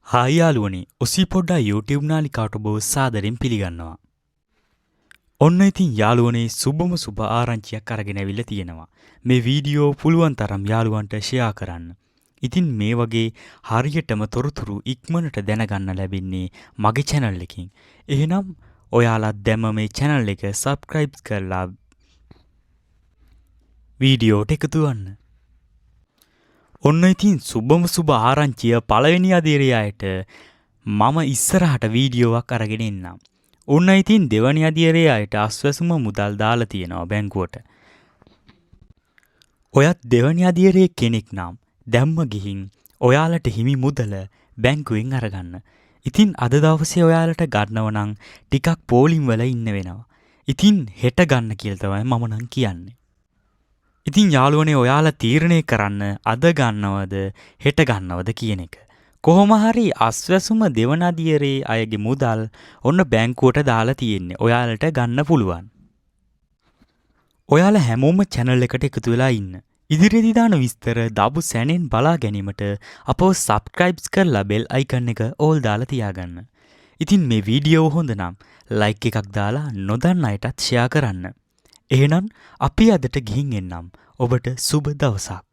Hi යාළුවනේ, ඔසී පොඩ්ඩා YouTube නාලිකාවට ඔබ සාදරයෙන් පිළිගන්නවා. ඔන්න ඉතින් යාළුවනේ සුබ ආරංචියක් අරගෙන ඇවිල්ලා තියෙනවා. මේ වීඩියෝ පුළුවන් තරම් යාළුවන්ට ෂෙයා කරන්න. ඉතින් මේ වගේ හරියටම තොරතුරු ඉක්මනට දැනගන්න ලැබෙන්නේ මගේ channel එකකින්. එහෙනම් ඔයාලා දැම්ම මේ channel එක subscribe කරලා වීඩියෝට එකතු වෙන්න. ඔන්න ඉතින් සුබ ආරංචිය පළවෙනි අදියරේ අයට මම ඉස්සරහට වීඩියෝවක් අරගෙන එන්නම්. ඔන්න ඉතින් දෙවැනි අදියරේ අයට අස්වැසුම මුදල් දාලා තියෙනවා බැංකුවට. ඔයත් දෙවැනි අදියරේ කෙනෙක් නම් දැම්ම ගිහින් ඔයාලට හිමි මුදල බැංකුවෙන් අරගන්න. ඉතින් අද දවසේ ඔයාලට ගන්නව නම් ටිකක් පෝලිම් වල ඉන්න වෙනවා. ඉතින් හෙට ගන්න කියලා තමයි මම නම් කියන්නේ. ඉතින් යාළුවනේ ඔයාලා තීරණය කරන්න අද ගන්නවද හෙට ගන්නවද කියන එක. කොහොම හරි අස්වැසුම දෙවන අදියරේ අයගේ මුදල් ඔන්න බැංකුවට දාලා තියෙන්නේ. ඔයාලට ගන්න පුළුවන්. ඔයාලා හැමෝම channel එකට එකතු වෙලා ඉන්න. ඉදිරියේදී දාන විස්තර දාපු සැනෙන් බලා ගැනීමට අපව subscribe කරලා bell icon එක all දාලා තියාගන්න. ඉතින් මේ වීඩියෝ හොඳ නම් like එකක් දාලා නොදන්න අයටත් share කරන්න. එහෙනම් අපි අදට ගිහින් එන්නම්. ඔබට සුබ දවසක්.